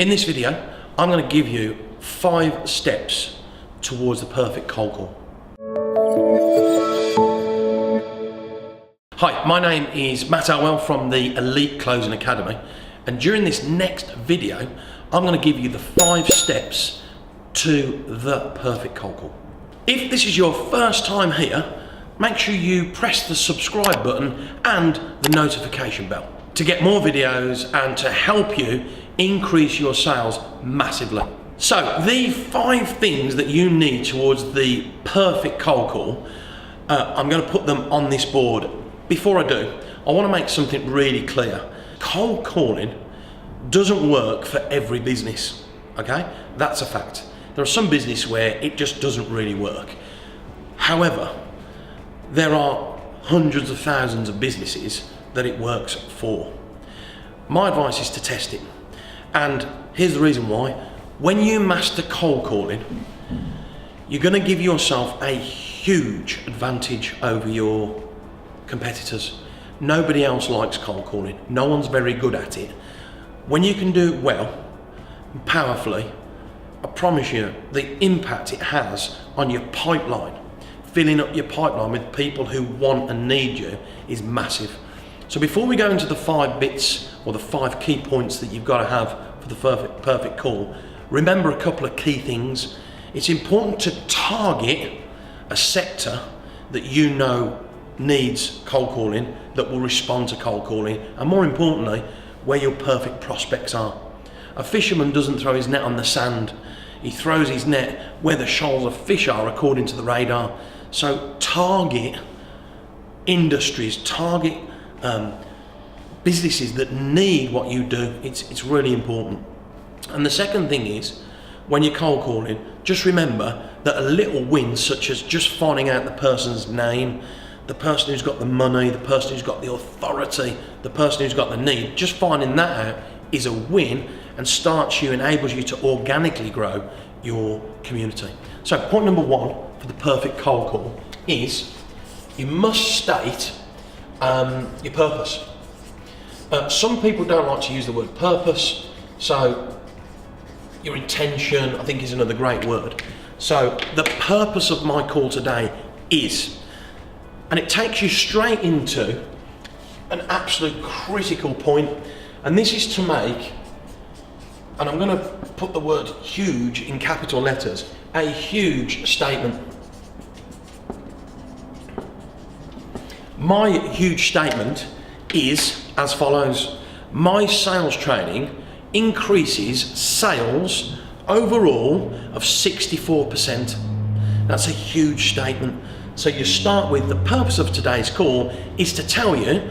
In this video, I'm going to give you 5 steps towards the perfect cold call. Hi, my name is Matt Elwell from the Elite Closing Academy, and during this next video, I'm going to give you the 5 steps to the perfect cold call. If this is your first time here, make sure you press the subscribe button and the notification bell to get more videos and to help you increase your sales massively. So the 5 things that you need towards the perfect cold call, I'm going to put them on this board. Before I do, I want to make something really clear. Cold calling doesn't work for every business, okay? That's a fact. There are some businesses where it just doesn't really work. However, there are hundreds of thousands of businesses that it works for. My advice is to test it. And here's the reason why. When you master cold calling, you're going to give yourself a huge advantage over your competitors. Nobody else likes cold calling. No one's very good at it. When you can do it well, powerfully, I promise you the impact it has on your pipeline, filling up your pipeline with people who want and need you, is massive. So before we go into the 5 bits or the 5 key points that you've got to have for the perfect call, remember a couple of key things. It's important to target a sector that you know needs cold calling, that will respond to cold calling, and more importantly, where your perfect prospects are. A fisherman doesn't throw his net on the sand. He throws his net where the shoals of fish are according to the radar. So target industries, target businesses that need what you do. It's really important. And the second thing is, when you're cold calling, just remember that a little win, such as just finding out the person's name, the person who's got the money, the person who's got the authority, the person who's got the need, just finding that out is a win and enables you to organically grow your community. So point number 1 for the perfect cold call is you must state your purpose. Some people don't like to use the word purpose, so your intention, I think, is another great word. So the purpose of my call today is, and it takes you straight into an absolute critical point, and this is to make, and I'm going to put the word huge in capital letters, a huge statement. My huge statement is as follows: my sales training increases sales overall of 64%. That's a huge statement. So you start with the purpose of today's call is to tell you,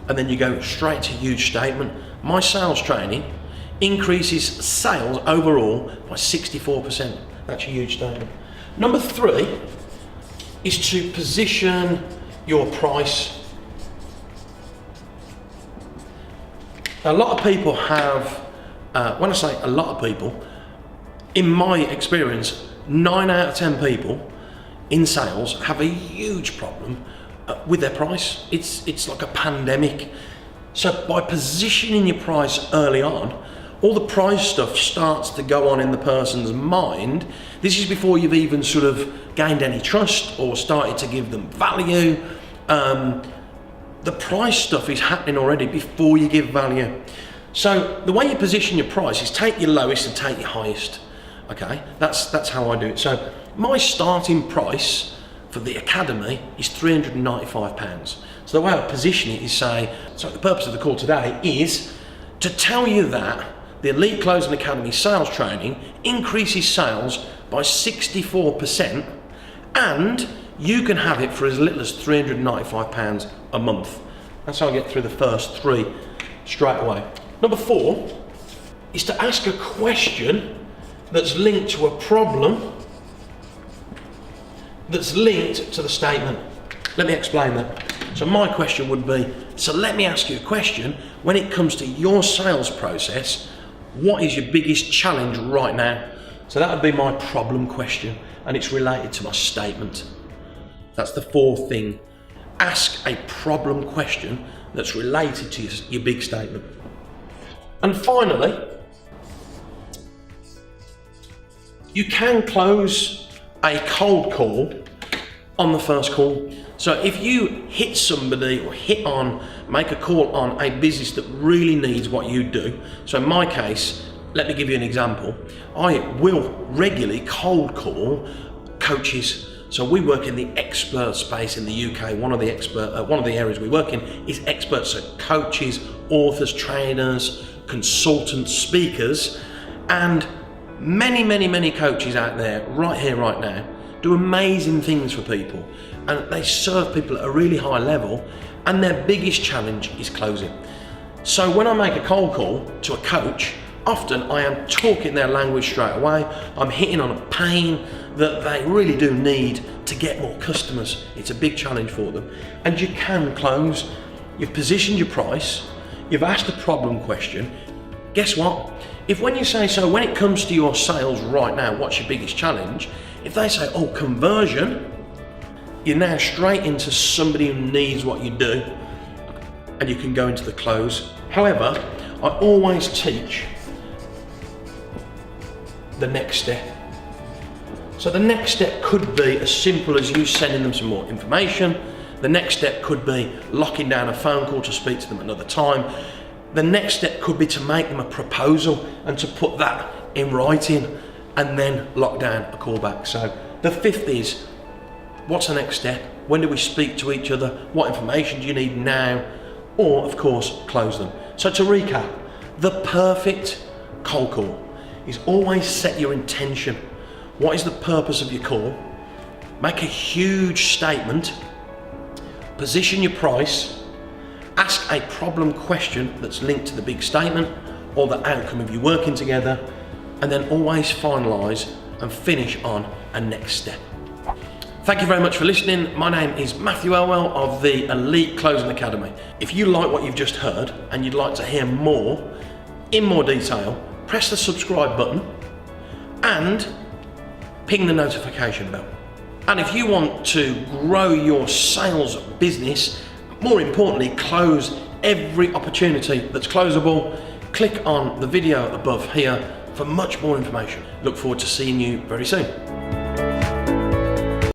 and then you go straight to huge statement. My sales training increases sales overall by 64%. That's a huge statement. Number 3 is to position your price. A lot of people have, when I say a lot of people, in my experience, 9 out of 10 people in sales have a huge problem with their price. It's like a pandemic. So by positioning your price early on, all the price stuff starts to go on in the person's mind. This is before you've even sort of gained any trust or started to give them value. The price stuff is happening already before you give value. So the way you position your price is take your lowest and take your highest. Okay, that's how I do it. So my starting price for the academy is £395. So the way I position it is say, so the purpose of the call today is to tell you that the Elite Closing Academy sales training increases sales by 64%, and you can have it for as little as £395 a month. That's how I get through the first 3 straight away. Number 4 is to ask a question that's linked to a problem that's linked to the statement. Let me explain that. So my question would be, so let me ask you a question. When it comes to your sales process, what is your biggest challenge right now? So that would be my problem question, and it's related to my statement. That's the 4th thing. Ask a problem question that's related to your big statement. And finally, You can close a cold call on the first call. So if you hit somebody or make a call on a business that really needs what you do. So in my case, let me give you an example. I will regularly cold call coaches. So we work in the expert space in the UK. One of the areas we work in is experts, so coaches, authors, trainers, consultants, speakers, and many coaches out there right here, right now, do amazing things for people, and they serve people at a really high level, and their biggest challenge is closing. So when I make a cold call to a coach, often I am talking their language straight away. I'm hitting on a pain that they really do need to get more customers. It's a big challenge for them. And you can close. You've positioned your price, you've asked a problem question. Guess what? If when you say, so when it comes to your sales right now, what's your biggest challenge? If they say, oh, conversion, you're now straight into somebody who needs what you do, and you can go into the close. However, I always teach the next step. So the next step could be as simple as you sending them some more information. The next step could be locking down a phone call to speak to them another time. The next step could be to make them a proposal and to put that in writing and then lock down a call back. So the fifth is, what's the next step? When do we speak to each other? What information do you need now? Or of course, close them. So to recap, the perfect cold call is always set your intention. What is the purpose of your call? Make a huge statement, position your price, ask a problem question that's linked to the big statement or the outcome of you working together, and then always finalise and finish on a next step. Thank you very much for listening. My name is Matthew Elwell of the Elite Closing Academy. If you like what you've just heard and you'd like to hear more in more detail, press the subscribe button and ping the notification bell. And if you want to grow your sales business, more importantly, close every opportunity that's closable, click on the video above here for much more information. Look forward to seeing you very soon.